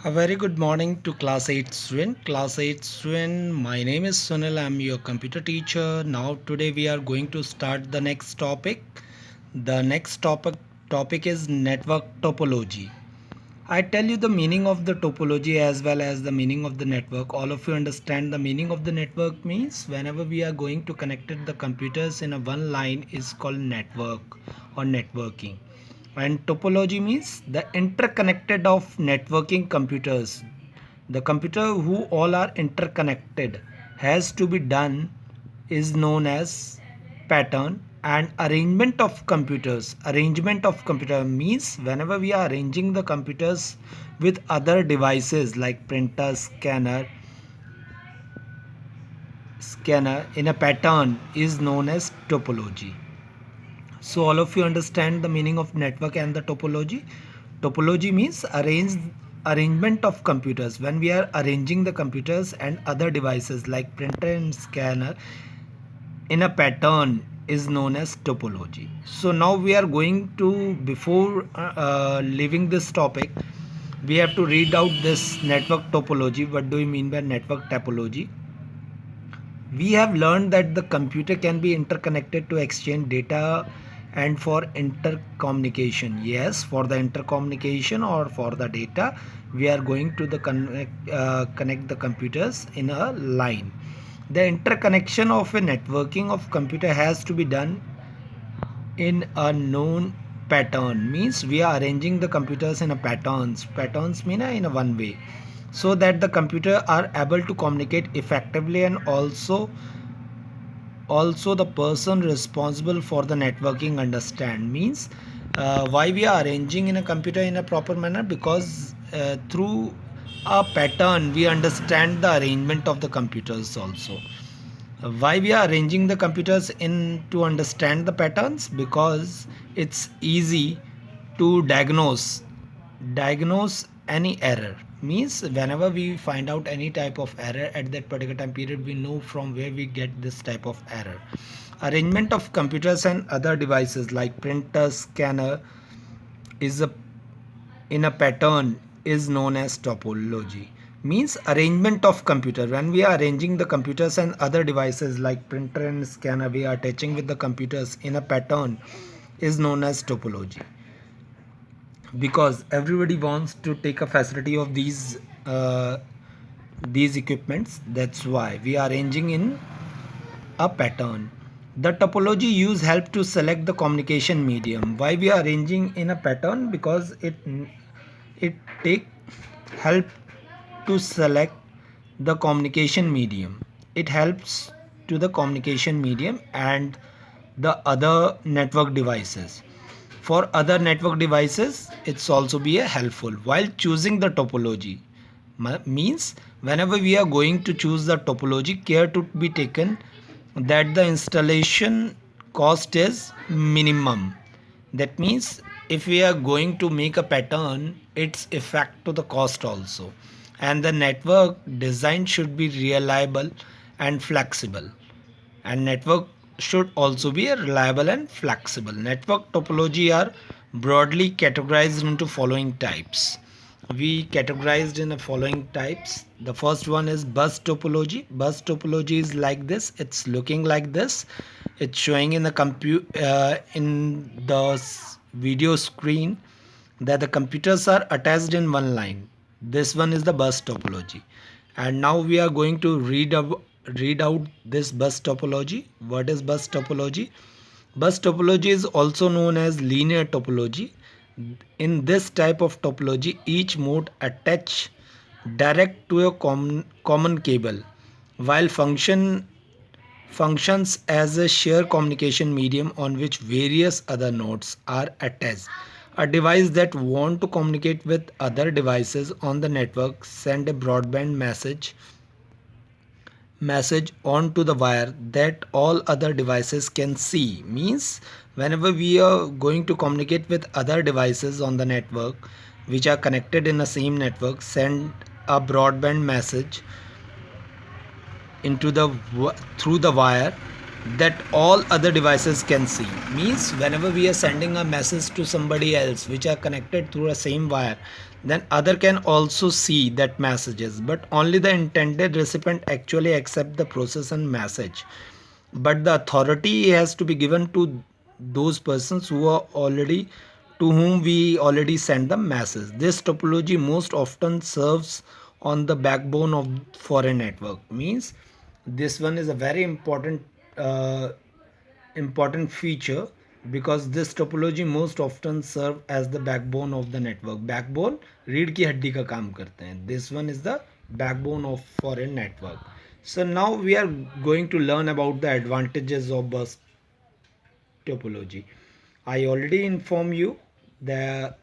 A very good morning to class 8 student. Class 8 student, my name is Sunil. I'm your computer teacher. Now today we are going to start the next topic. The next topic is network topology. I tell you the meaning of the topology as well as the meaning of the network. All of you understand the meaning of the network means whenever we are going to connect the computers in a one line is called network or networking. And topology means the interconnected of networking computers. The computer who all are interconnected has to be done is known as pattern. And arrangement of computer means whenever we are arranging the computers with other devices like printer, scanner in a pattern is known as topology. So all of you understand the meaning of network and the topology. Topology means arrangement of computers. When we are arranging the computers and other devices like printer and scanner in a pattern is known as topology. So now we are going to, before leaving this topic, we have to read out this network topology. What do you mean by network topology? We have learned that the computer can be interconnected to exchange data and for intercommunication. Yes, for the intercommunication or for the data, we are going to the connect the computers in a line. The interconnection of a networking of computer has to be done in a known pattern. Means we are arranging the computers in a patterns mean in a one way, so that the computer are able to communicate effectively, and also the person responsible for the networking understand. Means why we are arranging in a computer in a proper manner, because through a pattern we understand the arrangement of the computers also. Why we are arranging the computers in to understand the patterns? Because it's easy to diagnose any error. Means whenever we find out any type of error at that particular time period, we know from where we get this type of error. Arrangement of computers and other devices like printer, scanner is a in a pattern is known as topology. Means arrangement of computer. When we are arranging the computers and other devices like printer and scanner, we are attaching with the computers in a pattern is known as topology. Because everybody wants to take a facility of these equipments, that's why we are arranging in a pattern. The topology use help to select the communication medium. Why we are arranging in a pattern? Because it take help to select the communication medium. It helps to the communication medium and the other network devices. For other network devices, it's also be a helpful while choosing the topology. Means whenever we are going to choose the topology, care to be taken that the installation cost is minimum. That means if we are going to make a pattern, its effect to the cost also. And the network design should be reliable and flexible. And network should also be reliable and flexible. Network topology are broadly categorized into following types. We categorized in the following types. The first one is bus topology. Bus topology is like this. It's looking like this. It's showing in the video screen that the computers are attached in one line. This one is the bus topology. And now we are going to read out this bus topology. What is bus topology? Bus topology is also known as linear topology. In this type of topology, each mode attach direct to a common cable, while functions as a shared communication medium on which various other nodes are attached. A device that want to communicate with other devices on the network send a broadband message onto the wire that all other devices can see. Means whenever we are going to communicate with other devices on the network which are connected in the same network, send a broadband message into the through the wire that all other devices can see. Means whenever we are sending a message to somebody else which are connected through a same wire, then other can also see that messages, but only the intended recipient actually accept the process and message. But the authority has to be given to those persons who are already, to whom we already send the message. This topology most often serves on the backbone of foreign network. Means this one is a very uh, important feature, because this topology most often serve as the backbone of the network. Backbone रीढ़ की हड्डी का काम करते हैं. This one is the backbone of foreign network. So now we are going to learn about the advantages of bus topology. I already informed you the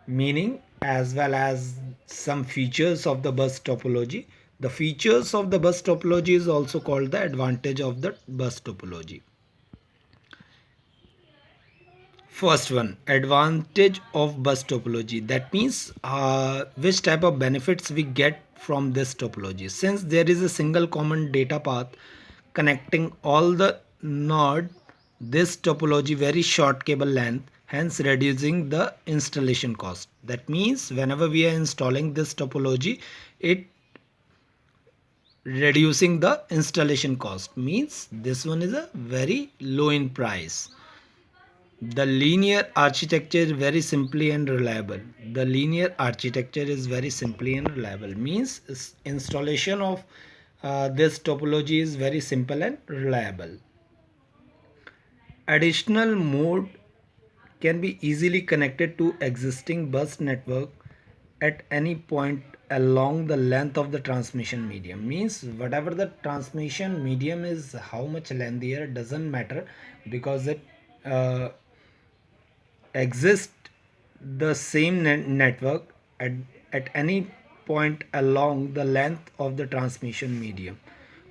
meaning as well as some features of the bus topology. The features of the bus topology is also called the advantage of the bus topology. First one, advantage of bus topology. That means which type of benefits we get from this topology. Since there is a single common data path connecting all the node, this topology very short cable length, hence reducing the installation cost. That means whenever we are installing this topology, it reducing the installation cost. Means this one is a very low in price. The linear architecture is very simply and reliable. The linear architecture is very simply and reliable. Means installation of this topology is very simple and reliable. Additional mode can be easily connected to existing bus network at any point along the length of the transmission medium. Means whatever the transmission medium is, how much lengthier doesn't matter, because it uh, exist the same network at any point along the length of the transmission medium.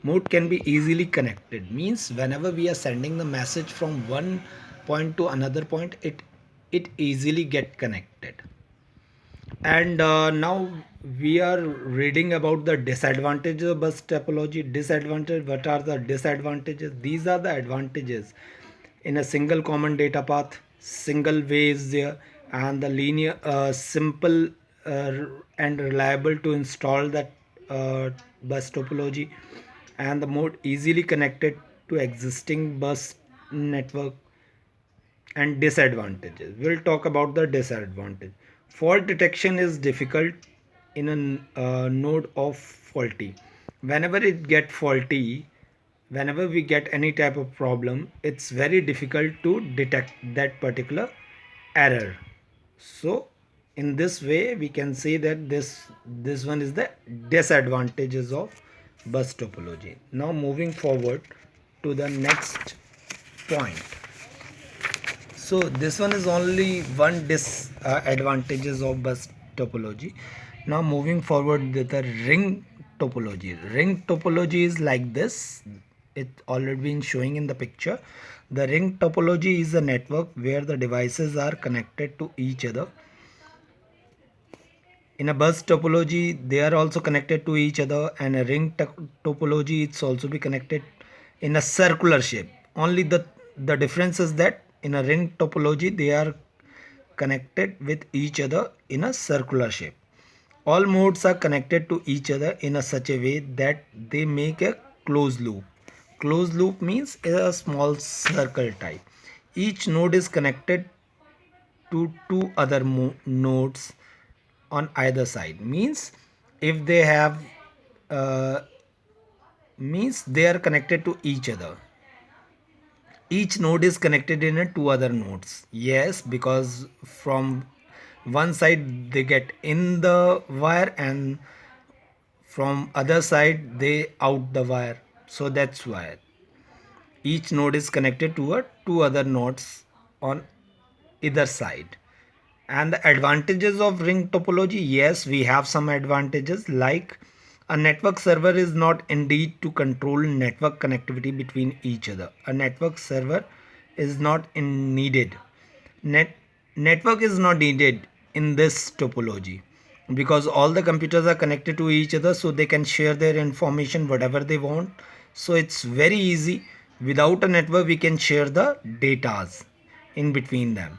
Mode can be easily connected. Means whenever we are sending the message from one point to another point, it easily get connected. And now we are reading about the disadvantages of bus topology. Disadvantage, what are the disadvantages? These are the advantages: in a single common data path, single ways there, and the linear simple uh, and reliable to install that bus topology, and the more easily connected to existing bus network. And disadvantages, we'll talk about the disadvantage. Fault detection is difficult in a node of faulty. Whenever it get faulty, whenever we get any type of problem, it's very difficult to detect that particular error. So in this way we can say that this one is the disadvantages of bus topology. Now moving forward to the next point. So this one is only one disadvantages of bus topology. Now moving forward with the ring topology. Ring topology is like this. It already been showing in the picture. The ring topology is a network where the devices are connected to each other. In a bus topology, they are also connected to each other, and a ring topology it's also be connected in a circular shape. Only the difference is that in a ring topology they are connected with each other in a circular shape. All modes are connected to each other in a such a way that they make a closed loop. Closed loop means a small circle type. Each node is connected to two other nodes on either side. Means if they have uh, means they are connected to each other. Each node is connected in a two other nodes. Yes, because from one side they get in the wire, and from other side they out the wire. So that's why each node is connected to a two other nodes on either side. And the advantages of ring topology, yes, we have some advantages, like a network server is not indeed to control network connectivity between each other. A network server is not needed. Network is not needed in this topology, because all the computers are connected to each other, so they can share their information whatever they want. So it's very easy Without a network, we can share the datas in between them.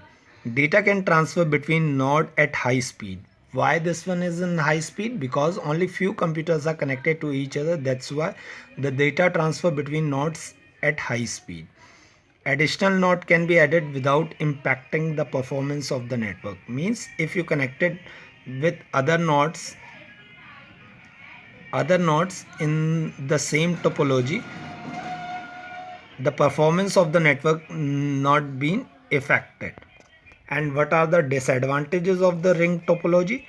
Data can transfer between node at high speed. Why this one is in high speed? Because only few computers are connected to each other. That's why the data transfer between nodes at high speed. Additional node can be added without impacting the performance of the network. Means if you connected with other nodes in the same topology, the performance of the network not being affected. And what are the disadvantages of the ring topology?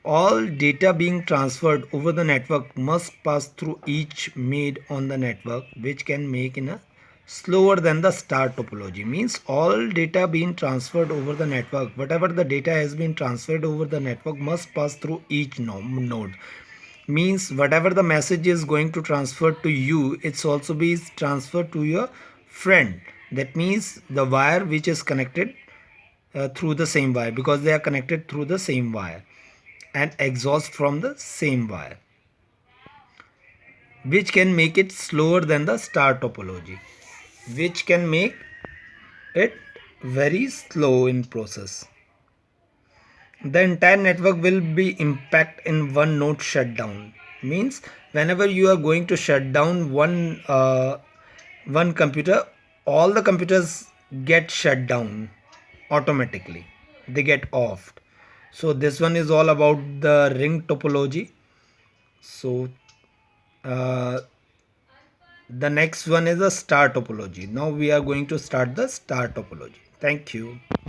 All data being transferred over the network must pass through each made on the network, which can make in a slower than the star topology. Means all data being transferred over the network, whatever the data has been transferred over the network must pass through each node. Means whatever the message is going to transfer to you, it's also be transferred to your friend. That means the wire which is connected through the same wire, because they are connected through the same wire, and exhaust from the same wire, which can make it slower than the star topology, which can make it very slow in process. The entire network will be impact in one node shutdown. Means whenever you are going to shut down one computer, all the computers get shut down automatically, they get offed. So this one is all about the ring topology. So uh, the next one is a star topology. Now we are going to start the star topology. Thank you.